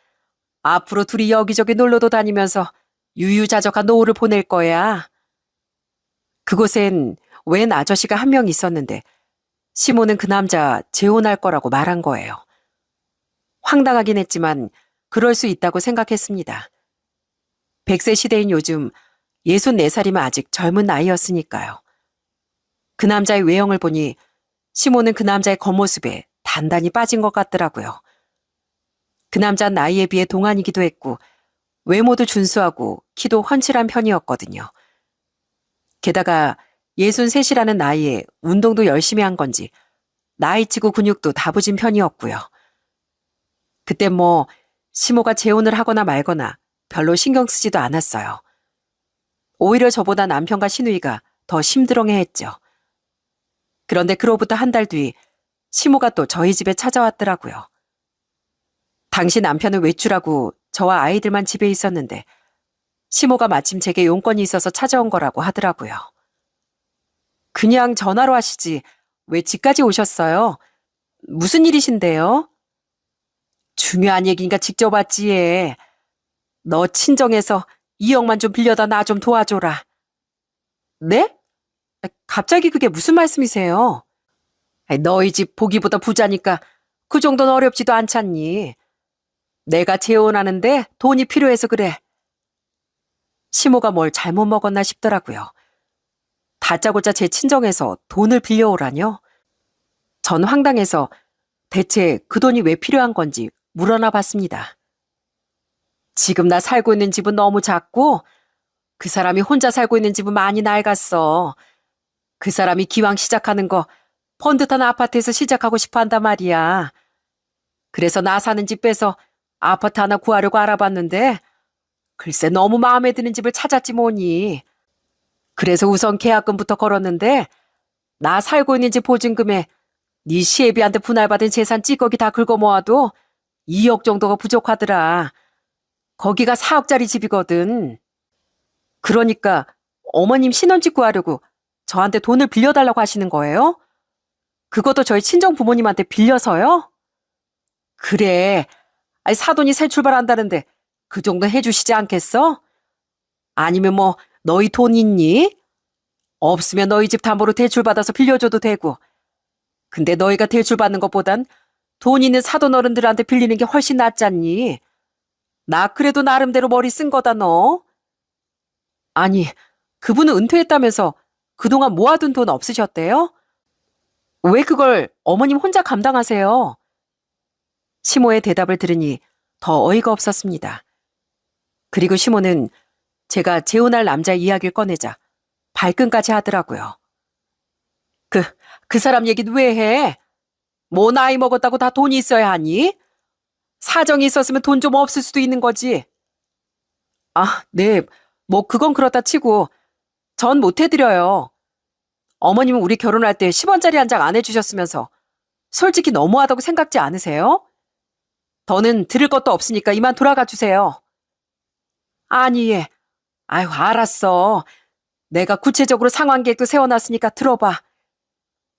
Speaker 1: 앞으로 둘이 여기저기 놀러도 다니면서 유유자적한 노후를 보낼 거야. 그곳엔 웬 아저씨가 한 명 있었는데 시모는 그 남자 재혼할 거라고 말한 거예요. 황당하긴 했지만 그럴 수 있다고 생각했습니다. 100세 시대인 요즘 64살이면 아직 젊은 나이였으니까요. 그 남자의 외형을 보니 시모는 그 남자의 겉모습에 단단히 빠진 것 같더라고요. 그 남자는 나이에 비해 동안이기도 했고 외모도 준수하고 키도 훤칠한 편이었거든요. 게다가 63이라는 나이에 운동도 열심히 한 건지 나이치고 근육도 다부진 편이었고요. 그때 뭐 시모가 재혼을 하거나 말거나 별로 신경 쓰지도 않았어요. 오히려 저보다 남편과 신우이가 더 심드렁해했죠. 그런데 그로부터 한 달 뒤 시모가 또 저희 집에 찾아왔더라고요. 당시 남편은 외출하고 저와 아이들만 집에 있었는데 시모가 마침 제게 용건이 있어서 찾아온 거라고 하더라고요. 그냥 전화로 하시지 왜 집까지 오셨어요? 무슨 일이신데요? 중요한 얘기니까 직접 왔지 얘. 너 친정에서 2억만 좀 빌려다 나 좀 도와줘라. 네? 갑자기 그게 무슨 말씀이세요? 너희 집 보기보다 부자니까 그 정도는 어렵지도 않잖니. 내가 재혼하는데 돈이 필요해서 그래. 시모가 뭘 잘못 먹었나 싶더라고요. 다짜고짜 제 친정에서 돈을 빌려오라뇨? 전 황당해서 대체 그 돈이 왜 필요한 건지 물어나 봤습니다. 지금 나 살고 있는 집은 너무 작고 그 사람이 혼자 살고 있는 집은 많이 낡았어. 그 사람이 기왕 시작하는 거 번듯한 아파트에서 시작하고 싶어 한단 말이야. 그래서 나 사는 집 빼서 아파트 하나 구하려고 알아봤는데 글쎄 너무 마음에 드는 집을 찾았지 뭐니. 그래서 우선 계약금부터 걸었는데 나 살고 있는 집 보증금에 네 시애비한테 분할받은 재산 찌꺼기 다 긁어 모아도 2억 정도가 부족하더라. 거기가 4억짜리 집이거든. 그러니까 어머님 신혼집 구하려고 저한테 돈을 빌려달라고 하시는 거예요? 그것도 저희 친정 부모님한테 빌려서요? 그래. 아니, 사돈이 새 출발한다는데 그 정도 해주시지 않겠어? 아니면 뭐 너희 돈 있니? 없으면 너희 집 담보로 대출받아서 빌려줘도 되고. 근데 너희가 대출받는 것보단 돈 있는 사돈 어른들한테 빌리는 게 훨씬 낫잖니. 나 그래도 나름대로 머리 쓴 거다 너. 아니, 그분은 은퇴했다면서 그동안 모아둔 돈 없으셨대요? 왜 그걸 어머님 혼자 감당하세요? 시모의 대답을 들으니 더 어이가 없었습니다. 그리고 시모는 제가 재혼할 남자 이야기를 꺼내자 발끈까지 하더라고요. 그 사람 얘기는 왜 해? 뭐 나이 먹었다고 다 돈이 있어야 하니? 사정이 있었으면 돈 좀 없을 수도 있는 거지. 아, 네. 뭐 그건 그렇다 치고 전 못 해드려요. 어머님은 우리 결혼할 때 10원짜리 한 장 안 해주셨으면서 솔직히 너무하다고 생각지 않으세요? 더는 들을 것도 없으니까 이만 돌아가 주세요. 아니, 예. 아유, 알았어. 내가 구체적으로 상환 계획도 세워놨으니까 들어봐.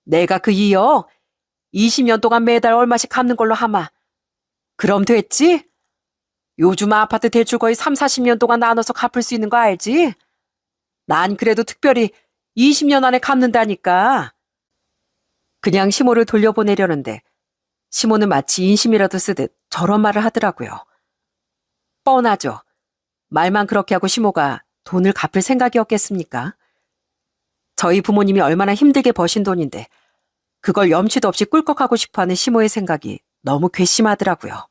Speaker 1: 내가 그 이어 20년 동안 매달 얼마씩 갚는 걸로 하마. 그럼 됐지? 요즘 아파트 대출 거의 3, 40년 동안 나눠서 갚을 수 있는 거 알지? 난 그래도 특별히 20년 안에 갚는다니까. 그냥 시모를 돌려보내려는데 시모는 마치 인심이라도 쓰듯 저런 말을 하더라고요. 뻔하죠. 말만 그렇게 하고 시모가 돈을 갚을 생각이었겠습니까? 저희 부모님이 얼마나 힘들게 버신 돈인데 그걸 염치도 없이 꿀꺽하고 싶어하는 시모의 생각이 너무 괘씸하더라고요.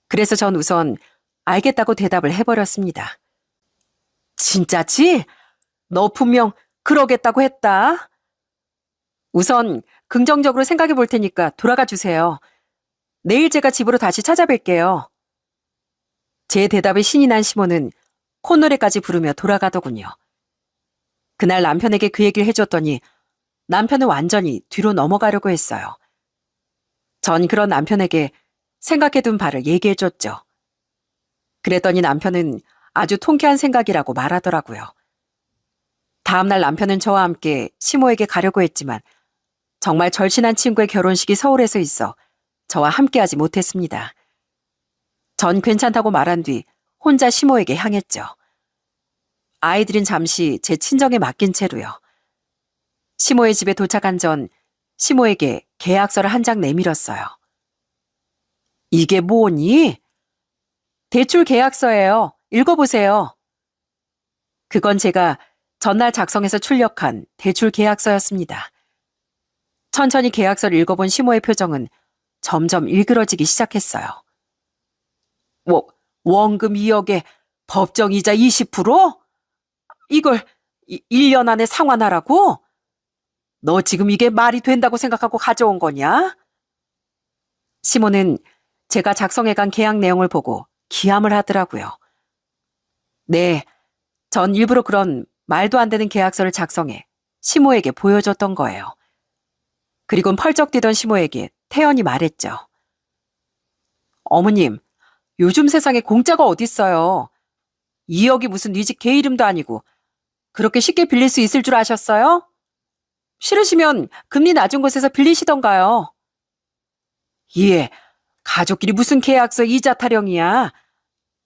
Speaker 1: 그래서 전 우선 알겠다고 대답을 해버렸습니다. 진짜지? 너 분명 그러겠다고 했다. 우선 긍정적으로 생각해 볼 테니까 돌아가 주세요. 내일 제가 집으로 다시 찾아뵐게요. 제 대답에 신이 난 시모는 콧노래까지 부르며 돌아가더군요. 그날 남편에게 그 얘기를 해줬더니 남편은 완전히 뒤로 넘어가려고 했어요. 전 그런 남편에게 생각해둔 바를 얘기해줬죠. 그랬더니 남편은 아주 통쾌한 생각이라고 말하더라고요. 다음날 남편은 저와 함께 시모에게 가려고 했지만 정말 절친한 친구의 결혼식이 서울에서 있어 저와 함께하지 못했습니다. 전 괜찮다고 말한 뒤 혼자 시모에게 향했죠. 아이들은 잠시 제 친정에 맡긴 채로요. 시모의 집에 도착한 전 시모에게 계약서를 한 장 내밀었어요. 이게 뭐니? 대출 계약서예요. 읽어보세요. 그건 제가 전날 작성해서 출력한 대출 계약서였습니다. 천천히 계약서를 읽어본 시모의 표정은 점점 일그러지기 시작했어요. 원금 2억에 법정이자 20%? 이걸 1년 안에 상환하라고? 너 지금 이게 말이 된다고 생각하고 가져온 거냐? 시모는 제가 작성해간 계약 내용을 보고 기함을 하더라고요. 네, 전 일부러 그런 말도 안 되는 계약서를 작성해 시모에게 보여줬던 거예요. 그리곤 펄쩍 뛰던 시모에게 태연히 말했죠. 어머님, 요즘 세상에 공짜가 어딨어요. 2억이 무슨 네 집 개 이름도 아니고 그렇게 쉽게 빌릴 수 있을 줄 아셨어요? 싫으시면 금리 낮은 곳에서 빌리시던가요. 예, 가족끼리 무슨 계약서 이자 타령이야.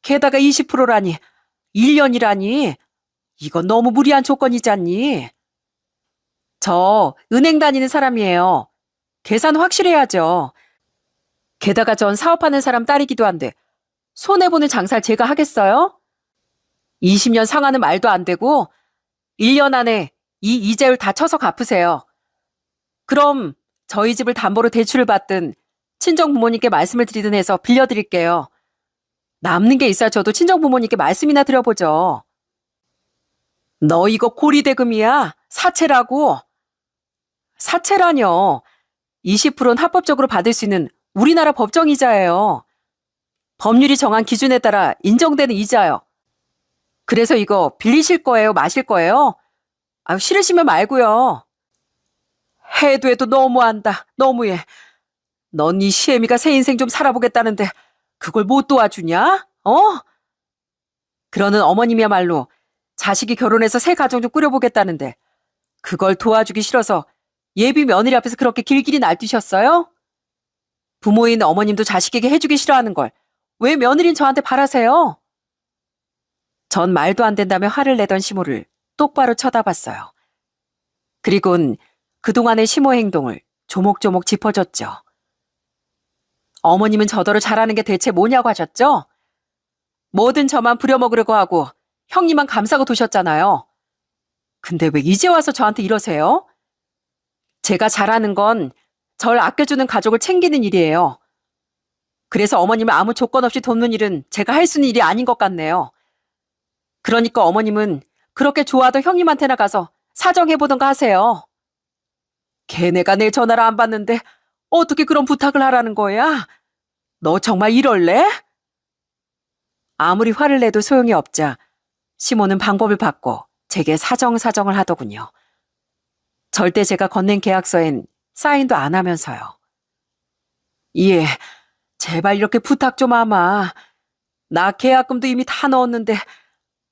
Speaker 1: 게다가 20%라니, 1년이라니. 이건 너무 무리한 조건이잖니. 저 은행 다니는 사람이에요. 계산 확실해야죠. 게다가 전 사업하는 사람 딸이기도 한데 손해보는 장사를 제가 하겠어요? 20년 상하는 말도 안 되고 1년 안에 이 이자율 다 쳐서 갚으세요. 그럼 저희 집을 담보로 대출을 받든 친정 부모님께 말씀을 드리든 해서 빌려드릴게요. 남는 게 있어야 저도 친정 부모님께 말씀이나 드려보죠. 너 이거 고리대금이야? 사채라고? 사채라뇨. 20%는 합법적으로 받을 수 있는 우리나라 법정이자예요. 법률이 정한 기준에 따라 인정되는 이자요. 그래서 이거 빌리실 거예요? 마실 거예요? 아유, 싫으시면 말고요. 해도 해도 너무한다. 너무해. 넌 이 시애미가 새 인생 좀 살아보겠다는데 그걸 못 도와주냐? 어? 그러는 어머님이야말로 자식이 결혼해서 새 가정 좀 꾸려보겠다는데 그걸 도와주기 싫어서 예비 며느리 앞에서 그렇게 길길이 날뛰셨어요? 부모인 어머님도 자식에게 해주기 싫어하는 걸 왜 며느리인 저한테 바라세요? 전 말도 안 된다며 화를 내던 시모를 똑바로 쳐다봤어요. 그리곤 그동안의 시모 행동을 조목조목 짚어줬죠. 어머님은 저더러 잘하는 게 대체 뭐냐고 하셨죠? 뭐든 저만 부려먹으려고 하고 형님만 감싸고 두셨잖아요. 근데 왜 이제 와서 저한테 이러세요? 제가 잘하는 건 절 아껴주는 가족을 챙기는 일이에요. 그래서 어머님을 아무 조건 없이 돕는 일은 제가 할 수 있는 일이 아닌 것 같네요. 그러니까 어머님은 그렇게 좋아하던 형님한테나 가서 사정해보던가 하세요. 걔네가 내 전화를 안 받는데 어떻게 그런 부탁을 하라는 거야? 너 정말 이럴래? 아무리 화를 내도 소용이 없자 시모는 방법을 바꿔 제게 사정을 하더군요. 절대 제가 건넨 계약서엔 사인도 안 하면서요. 예, 제발 이렇게 부탁 좀 하마. 나 계약금도 이미 다 넣었는데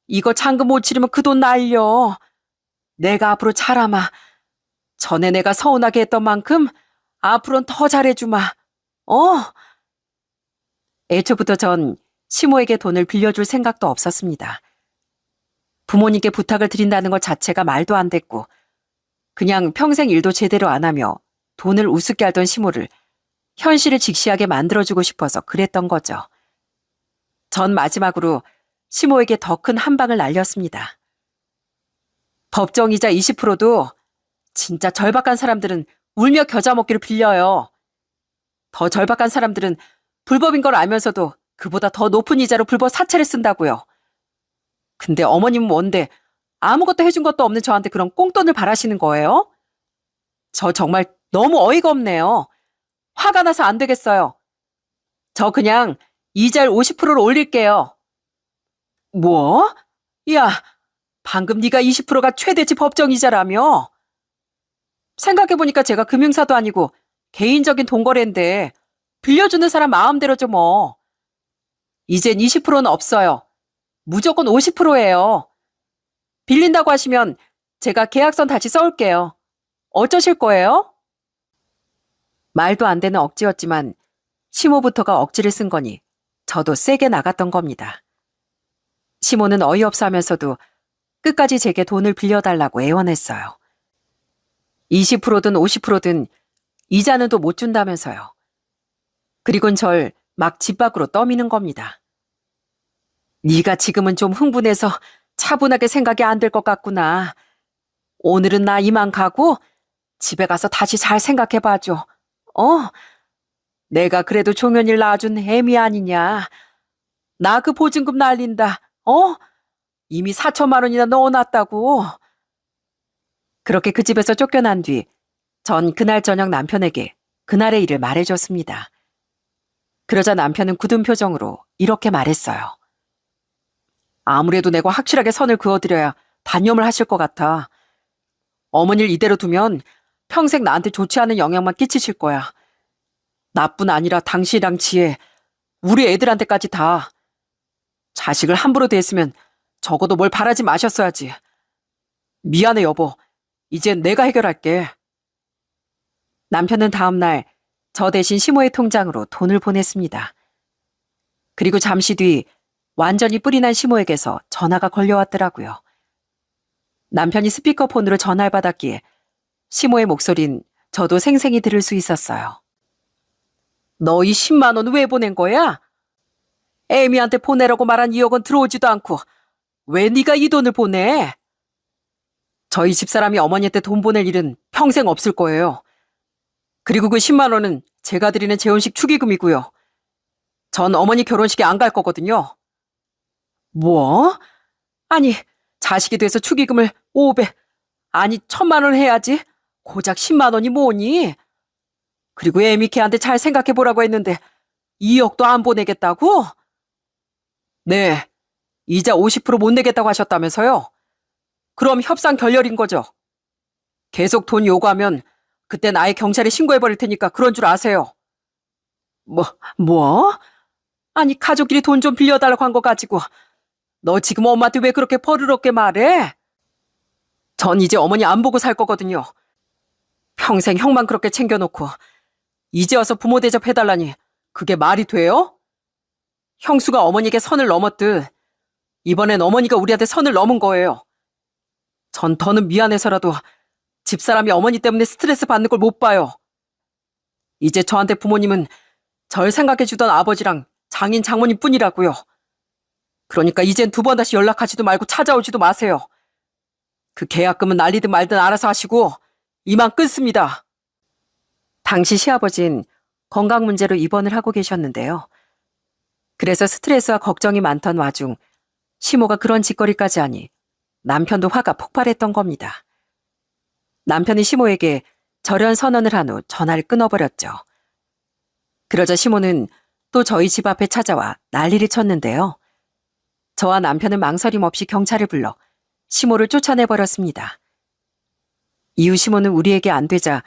Speaker 1: 이거 잔금 못 치르면 그 돈 날려. 내가 앞으로 잘하마. 전에 내가 서운하게 했던 만큼 앞으로는 더 잘해주마. 어? 애초부터 전 시모에게 돈을 빌려줄 생각도 없었습니다. 부모님께 부탁을 드린다는 것 자체가 말도 안 됐고 그냥 평생 일도 제대로 안 하며 돈을 우습게 알던 시모를 현실을 직시하게 만들어주고 싶어서 그랬던 거죠. 전 마지막으로 시모에게 더 큰 한 방을 날렸습니다. 법정이자 20%도 진짜 절박한 사람들은 울며 겨자 먹기를 빌려요. 더 절박한 사람들은 불법인 걸 알면서도 그보다 더 높은 이자로 불법 사채를 쓴다고요. 근데 어머님은 뭔데 아무것도 해준 것도 없는 저한테 그런 꽁돈을 바라시는 거예요? 저 정말 너무 어이가 없네요. 화가 나서 안 되겠어요. 저 그냥 이자를 50%로 올릴게요. 뭐? 야, 방금 네가 20%가 최대치 법정이자라며? 생각해보니까 제가 금융사도 아니고 개인적인 돈거래인데 빌려주는 사람 마음대로죠 뭐. 이젠 20%는 없어요. 무조건 50%예요. 빌린다고 하시면 제가 계약선 다시 써올게요. 어쩌실 거예요? 말도 안 되는 억지였지만 시모부터가 억지를 쓴 거니 저도 세게 나갔던 겁니다. 시모는 어이없어 하면서도 끝까지 제게 돈을 빌려달라고 애원했어요. 20%든 50%든 이자는 또 못 준다면서요. 그리곤 절 막 집 밖으로 떠미는 겁니다. 네가 지금은 좀 흥분해서 차분하게 생각이 안 될 것 같구나. 오늘은 나 이만 가고 집에 가서 다시 잘 생각해봐줘. 내가 그래도 종현이를 낳아준 애미 아니냐. 나 그 보증금 날린다. 이미 4천만 원이나 넣어놨다고. 그렇게 그 집에서 쫓겨난 뒤 전 그날 저녁 남편에게 그날의 일을 말해줬습니다. 그러자 남편은 굳은 표정으로 이렇게 말했어요. 아무래도 내가 확실하게 선을 그어드려야 단념을 하실 것 같아. 어머니를 이대로 두면 평생 나한테 좋지 않은 영향만 끼치실 거야. 나뿐 아니라 당신이랑 지혜, 우리 애들한테까지 다. 자식을 함부로 대했으면 적어도 뭘 바라지 마셨어야지. 미안해 여보. 이젠 내가 해결할게. 남편은 다음날 저 대신 시모의 통장으로 돈을 보냈습니다. 그리고 잠시 뒤 완전히 뿔이 난 시모에게서 전화가 걸려왔더라고요. 남편이 스피커폰으로 전화를 받았기에 시모의 목소린 저도 생생히 들을 수 있었어요. 너 이 10만 원 왜 보낸 거야? 애미한테 보내라고 말한 2억 원 들어오지도 않고 왜 네가 이 돈을 보내? 저희 집사람이 어머니한테 돈 보낼 일은 평생 없을 거예요. 그리고 그 10만 원은 제가 드리는 재혼식 축의금이고요. 전 어머니 결혼식에 안 갈 거거든요. 뭐? 아니, 자식이 돼서 축의금을 500, 아니 1,000만 원 해야지. 고작 10만 원이 뭐니? 그리고 애미 걔한테 잘 생각해보라고 했는데 2억도 안 보내겠다고? 네, 이자 50%못 내겠다고 하셨다면서요? 그럼 협상 결렬인 거죠. 계속 돈 요구하면 그땐 아예 경찰에 신고해버릴 테니까 그런 줄 아세요. 뭐? 아니 가족끼리 돈 좀 빌려달라고 한 거 가지고 너 지금 엄마한테 왜 그렇게 버릇없게 말해? 전 이제 어머니 안 보고 살 거거든요. 평생 형만 그렇게 챙겨놓고 이제 와서 부모 대접해달라니 그게 말이 돼요? 형수가 어머니에게 선을 넘었듯 이번엔 어머니가 우리한테 선을 넘은 거예요. 전 더는 미안해서라도 집사람이 어머니 때문에 스트레스 받는 걸 못 봐요. 이제 저한테 부모님은 절 생각해주던 아버지랑 장인 장모님 뿐이라고요. 그러니까 이젠 두 번 다시 연락하지도 말고 찾아오지도 마세요. 그 계약금은 날리든 말든 알아서 하시고 이만 끊습니다. 당시 시아버진 건강 문제로 입원을 하고 계셨는데요. 그래서 스트레스와 걱정이 많던 와중 시모가 그런 짓거리까지 하니 남편도 화가 폭발했던 겁니다. 남편이 시모에게 절연 선언을 한 후 전화를 끊어버렸죠. 그러자 시모는 또 저희 집 앞에 찾아와 난리를 쳤는데요. 저와 남편은 망설임 없이 경찰을 불러 시모를 쫓아내버렸습니다. 이후 시모는 우리에게 안 되자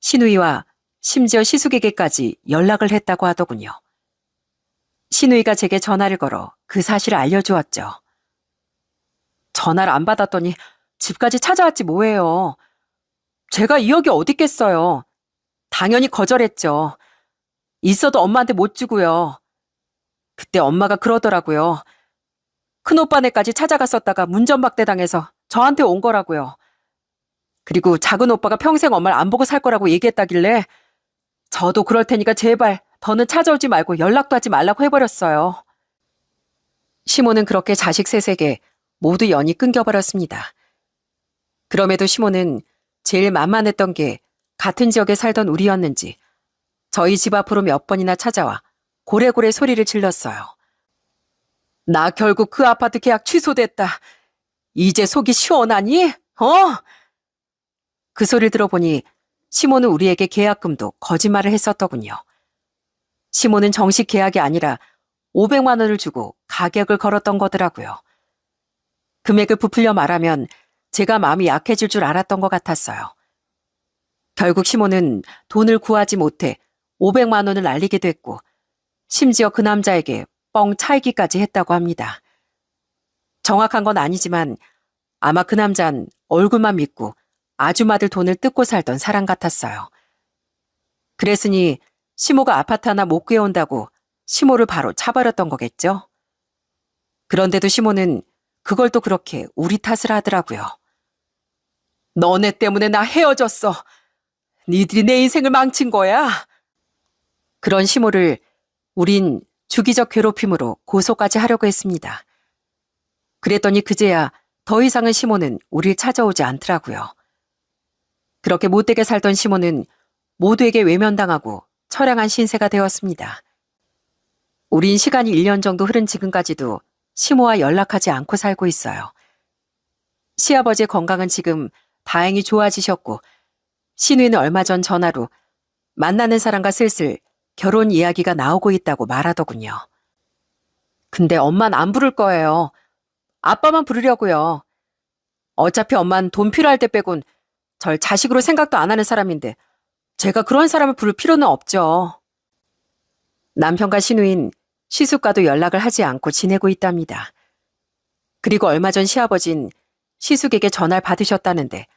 Speaker 1: 시누이와 심지어 시숙에게까지 연락을 했다고 하더군요. 시누이가 제게 전화를 걸어 그 사실을 알려주었죠. 전화를 안 받았더니 집까지 찾아왔지 뭐예요. 제가 2억이 어디 있겠어요. 당연히 거절했죠. 있어도 엄마한테 못 주고요. 그때 엄마가 그러더라고요. 큰오빠네까지 찾아갔었다가 문전박대 당해서 저한테 온 거라고요. 그리고 작은 오빠가 평생 엄마를 안 보고 살 거라고 얘기했다길래 저도 그럴 테니까 제발 더는 찾아오지 말고 연락도 하지 말라고 해버렸어요. 시모는 그렇게 자식 셋에게 모두 연이 끊겨버렸습니다. 그럼에도 시모는 제일 만만했던 게 같은 지역에 살던 우리였는지 저희 집 앞으로 몇 번이나 찾아와 고래고래 소리를 질렀어요. 나 결국 그 아파트 계약 취소됐다. 이제 속이 시원하니? 그 소리를 들어보니 시모는 우리에게 계약금도 거짓말을 했었더군요. 시모는 정식 계약이 아니라 500만 원을 주고 가격을 걸었던 거더라고요. 금액을 부풀려 말하면 제가 마음이 약해질 줄 알았던 것 같았어요. 결국 시모는 돈을 구하지 못해 500만 원을 날리게 됐고 심지어 그 남자에게 뻥 차이기까지 했다고 합니다. 정확한 건 아니지만 아마 그 남자는 얼굴만 믿고 아줌마들 돈을 뜯고 살던 사람 같았어요. 그랬으니 시모가 아파트 하나 못 구해온다고 시모를 바로 차버렸던 거겠죠? 그런데도 시모는 그걸 또 그렇게 우리 탓을 하더라고요. 너네 때문에 나 헤어졌어. 니들이 내 인생을 망친 거야. 그런 시모를 우린 주기적 괴롭힘으로 고소까지 하려고 했습니다. 그랬더니 그제야 더 이상은 시모는 우릴 찾아오지 않더라고요. 그렇게 못되게 살던 시모는 모두에게 외면당하고 처량한 신세가 되었습니다. 우린 시간이 1년 정도 흐른 지금까지도 시모와 연락하지 않고 살고 있어요. 시아버지의 건강은 지금 다행히 좋아지셨고 시누이는 얼마 전 전화로 만나는 사람과 슬슬 결혼 이야기가 나오고 있다고 말하더군요. 근데 엄만 안 부를 거예요. 아빠만 부르려고요. 어차피 엄만 돈 필요할 때 빼곤 절 자식으로 생각도 안 하는 사람인데 제가 그런 사람을 부를 필요는 없죠. 남편과 시누인 시숙과도 연락을 하지 않고 지내고 있답니다. 그리고 얼마 전 시아버진 시숙에게 전화를 받으셨다는데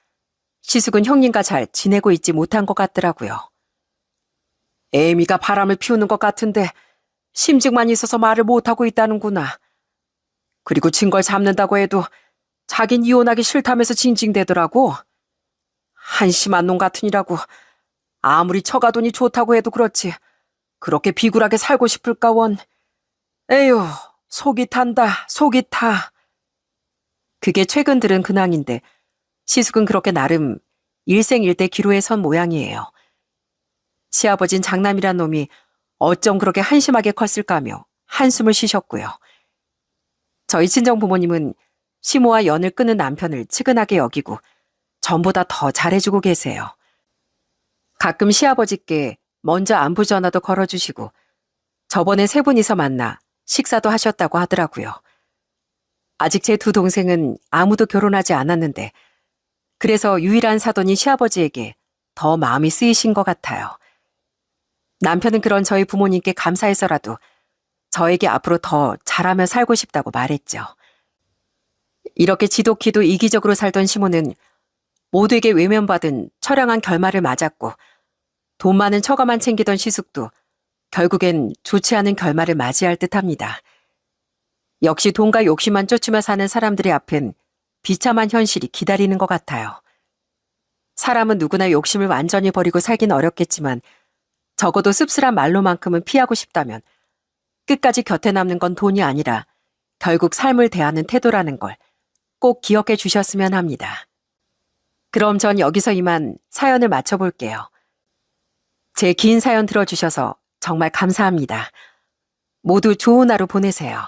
Speaker 1: 시숙은 형님과 잘 지내고 있지 못한 것 같더라고요. 애미가 바람을 피우는 것 같은데 심증만 있어서 말을 못하고 있다는구나. 그리고 증거를 잡는다고 해도 자긴 이혼하기 싫다면서 징징대더라고. 한심한 놈 같으니라고. 아무리 처가돈이 좋다고 해도 그렇지. 그렇게 비굴하게 살고 싶을까 원. 에휴, 속이 탄다, 속이 타. 그게 최근 들은 근황인데 시숙은 그렇게 나름 일생일대 기로에 선 모양이에요. 시아버진 장남이란 놈이 어쩜 그렇게 한심하게 컸을까 하며 한숨을 쉬셨고요. 저희 친정 부모님은 시모와 연을 끊은 남편을 측은하게 여기고 전보다 더 잘해주고 계세요. 가끔 시아버지께 먼저 안부 전화도 걸어주시고 저번에 3분이서 만나 식사도 하셨다고 하더라고요. 아직 제 2 동생은 아무도 결혼하지 않았는데 그래서 유일한 사돈인 시아버지에게 더 마음이 쓰이신 것 같아요. 남편은 그런 저희 부모님께 감사해서라도 저에게 앞으로 더 잘하며 살고 싶다고 말했죠. 이렇게 지독히도 이기적으로 살던 시모는 모두에게 외면받은 처량한 결말을 맞았고 돈 많은 처가만 챙기던 시숙도 결국엔 좋지 않은 결말을 맞이할 듯합니다. 역시 돈과 욕심만 쫓으며 사는 사람들의 앞엔 비참한 현실이 기다리는 것 같아요. 사람은 누구나 욕심을 완전히 버리고 살긴 어렵겠지만 적어도 씁쓸한 말로만큼은 피하고 싶다면 끝까지 곁에 남는 건 돈이 아니라 결국 삶을 대하는 태도라는 걸 꼭 기억해 주셨으면 합니다. 그럼 전 여기서 이만 사연을 마쳐볼게요. 제 긴 사연 들어주셔서 정말 감사합니다. 모두 좋은 하루 보내세요.